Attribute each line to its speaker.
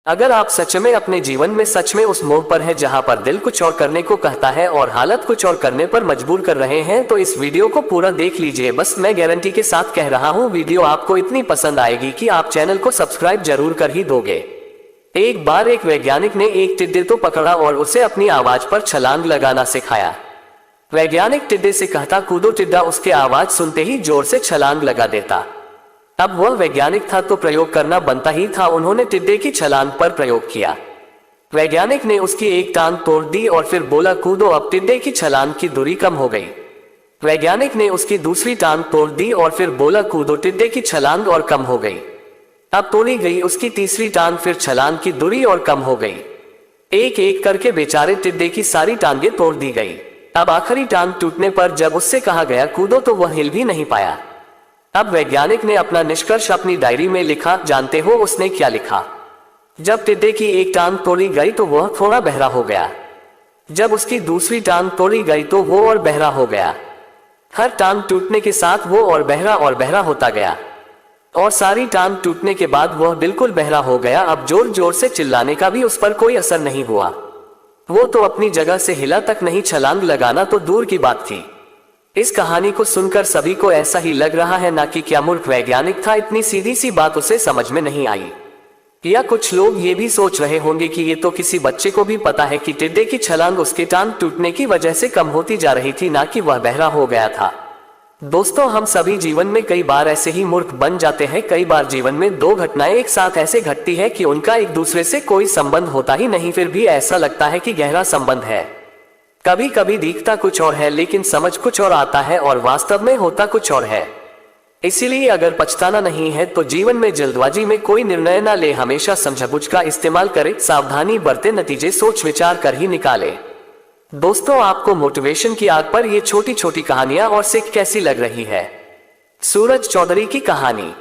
Speaker 1: अगर आप सच में अपने जीवन में सच में उस मोड़ पर है जहां पर दिल कुछ और करने को कहता है और हालत कुछ और करने पर मजबूर कर रहे हैं, तो इस वीडियो को पूरा देख लीजिए। बस मैं गारंटी के साथ कह रहा हूं, वीडियो आपको इतनी पसंद आएगी कि आप चैनल को सब्सक्राइब जरूर कर ही दोगे। एक बार एक वैज्ञानिक ने एक टिड्डे को पकड़ा और उसे अपनी आवाज पर छलांग लगाना सिखाया। वैज्ञानिक टिड्डे से कहता, कूदो। टिड्डा उसके आवाज सुनते ही जोर से छलांग लगा देता। अब वह वैज्ञानिक था तो प्रयोग करना बनता ही था। उन्होंने टिड्डे की छलांग पर प्रयोग किया। वैज्ञानिक ने उसकी एक टांग तोड़ दी और फिर बोला, कूदो। अब टिड्डे की छलांग की दूरी कम हो गई। वैज्ञानिक ने उसकी दूसरी टांग तोड़ दी और फिर बोला, कूदो। टिड्डे की छलांग और कम हो गई। अब तोड़ी गई उसकी तीसरी टांग, फिर छलांग की दूरी और कम हो गई। एक एक करके बेचारे टिड्डे की सारी टांगें तोड़ दी गई। अब आखिरी टांग टूटने पर जब उससे कहा गया कूदो तो वह हिल भी नहीं पाया। अब वैज्ञानिक ने अपना निष्कर्ष अपनी डायरी में लिखा। जानते हो उसने क्या लिखा? जब टिड्डे की एक टांग तोड़ी गई तो वह थोड़ा बहरा हो गया। जब उसकी दूसरी टांग तोड़ी गई तो वो और बहरा हो गया। हर टांग टूटने के साथ वो और बहरा होता गया और सारी टांग टूटने के बाद वह बिल्कुल बहरा हो गया। अब जोर जोर से चिल्लाने का भी उस पर कोई असर नहीं हुआ। वो तो अपनी जगह से हिला तक नहीं, छलांग लगाना तो दूर की बात थी। इस कहानी को सुनकर सभी को ऐसा ही लग रहा है ना कि क्या मूर्ख वैज्ञानिक था, इतनी सीधी सी बात उसे समझ में नहीं आई। या कुछ लोग ये भी सोच रहे होंगे कि ये तो किसी बच्चे को भी पता है कि टिड्डे की छलांग उसके टांग टूटने की वजह से कम होती जा रही थी, ना कि वह बहरा हो गया था। दोस्तों, हम सभी जीवन में कई बार ऐसे ही मूर्ख बन जाते हैं। कई बार जीवन में दो घटनाएं एक साथ ऐसे घटती है कि उनका एक दूसरे से कोई संबंध होता ही नहीं, फिर भी ऐसा लगता है कि गहरा संबंध है। कभी कभी दिखता कुछ और है लेकिन समझ कुछ और आता है और वास्तव में होता कुछ और है। इसीलिए अगर पछताना नहीं है तो जीवन में जल्दबाजी में कोई निर्णय ना ले, हमेशा समझबूझ का इस्तेमाल करें, सावधानी बरते, नतीजे सोच विचार कर ही निकाले। दोस्तों, आपको मोटिवेशन की आग पर ये छोटी छोटी कहानियां और सीख कैसी लग रही है? सूरज चौधरी की कहानी।